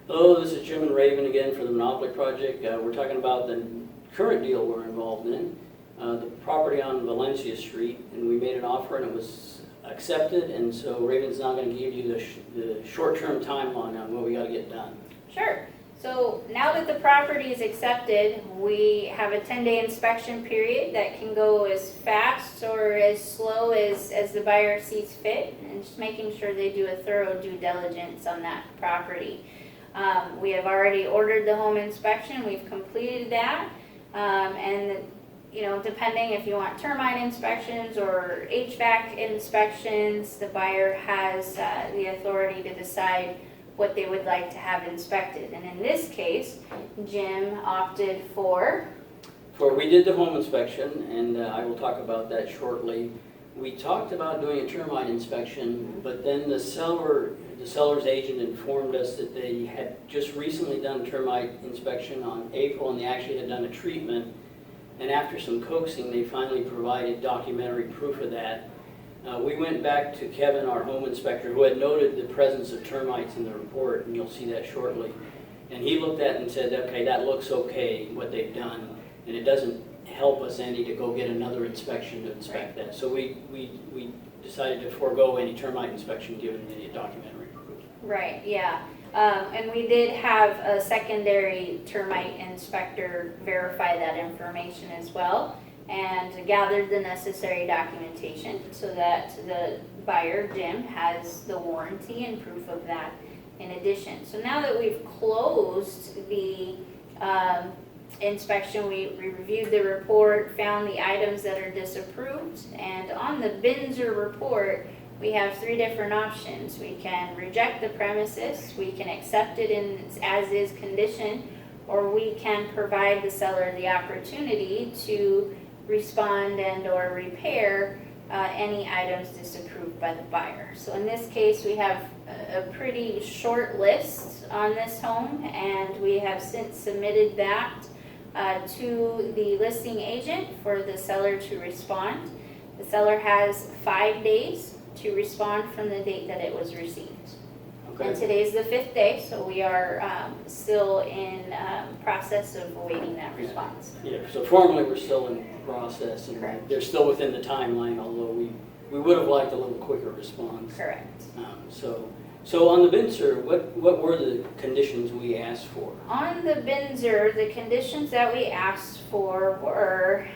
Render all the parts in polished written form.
Hello, this is Jim and Rayven again for the Monopoly Project. We're talking about the current deal we're involved in, the property on Valencia Street, and we made an offer and it was accepted, and so Rayven's now going to give you the short-term timeline on what we got to get done. Sure. So now that the property is accepted, we have a 10-day inspection period that can go as fast or as slow as the buyer sees fit, and just making sure they do a thorough due diligence on that property. We have already ordered the home inspection. We've completed that, and depending if you want termite inspections or HVAC inspections, the buyer has the authority to decide what they would like to have inspected. And in this case, Jim opted for... We did the home inspection, and I will talk about that shortly. We talked about doing a termite inspection, but then the seller's agent informed us that they had just recently done termite inspection on April, and they actually had done a treatment. And after some coaxing, they finally provided documentary proof of that. We went back to Kevin, our home inspector, who had noted the presence of termites in the report, and you'll see that shortly. And he looked at it and said, okay, that looks okay, what they've done, and it doesn't help us any to go get another inspection to inspect that. So we decided to forego any termite inspection given the documentary proof. Right, yeah. And we did have a secondary termite inspector verify that information as well, and gathered the necessary documentation so that the buyer, Jim, has the warranty and proof of that in addition. So now that we've closed the inspection, we reviewed the report, found the items that are disapproved, and on the Binzer report, we have three different options. We can reject the premises, we can accept it in its as-is condition, or we can provide the seller the opportunity to respond and or repair any items disapproved by the buyer. So in this case, we have a pretty short list on this home, and we have since submitted that to the listing agent for the seller to respond. The seller has 5 days to respond from the date that it was received. Okay. And today's the 5th day, so we are still in process of awaiting that response. Yeah, so formally we're still in process, and Correct. they're still within the timeline, although we would have liked a little quicker response. Correct. So on the Binzer, what were the conditions we asked for? On the Binzer, the conditions that we asked for were,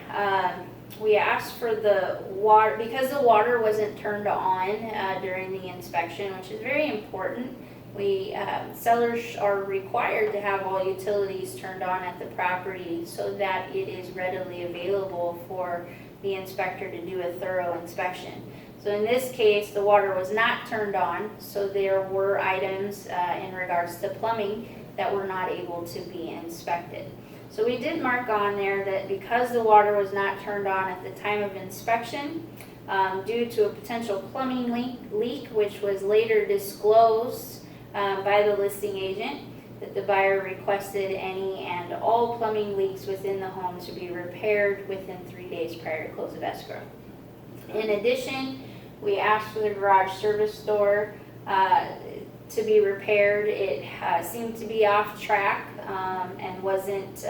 we asked for the water, because the water wasn't turned on during the inspection, which is very important. Sellers are required to have all utilities turned on at the property so that it is readily available for the inspector to do a thorough inspection. So in this case, the water was not turned on, so there were items in regards to plumbing that were not able to be inspected. So we did mark on there that because the water was not turned on at the time of inspection, due to a potential plumbing leak, which was later disclosed by the listing agent, that the buyer requested any and all plumbing leaks within the home to be repaired within 3 days prior to close of escrow. In addition, we asked for the garage service door to be repaired. It seemed to be off track and wasn't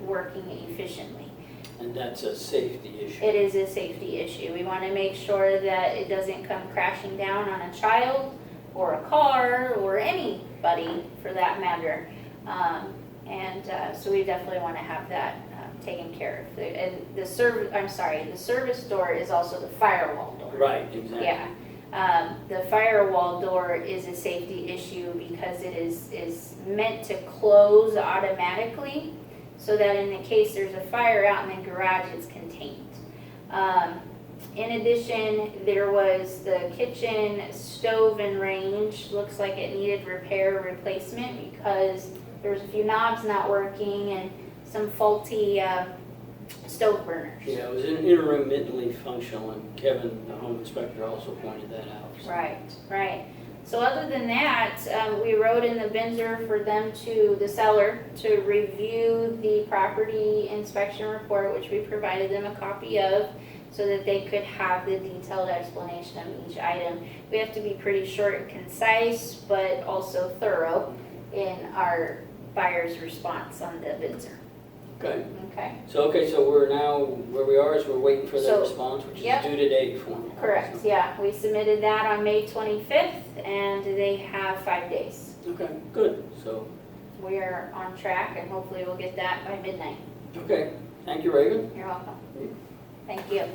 working efficiently. And that's a safety issue. It is a safety issue. We want to make sure that it doesn't come crashing down on a child or a car or anybody for that matter. So we definitely want to have that taken care of. And the service door is also the firewall door. Right, exactly. Yeah. The firewall door is a safety issue because it is meant to close automatically so that in the case there's a fire out in the garage, it's contained. In addition, there was the kitchen stove and range. Looks like it needed repair or replacement because there was a few knobs not working and some faulty stove burners. Yeah, it was intermittently functional, and Kevin, the home inspector, also pointed that out. So. Right. So other than that, we wrote in the Binzer for the seller to review the property inspection report, which we provided them a copy of, so that they could have the detailed explanation of each item. We have to be pretty short and concise, but also thorough. in our buyer's response on the Vincer. Okay, Okay, so we're now, where we are is we're waiting for the So, response, which is yep. due today for me. correct, yeah. We submitted that on May 25th and they have 5 days. Okay, good, so, We are on track and hopefully we'll get that by midnight. okay, thank you, Rayven. You're welcome. Thank you.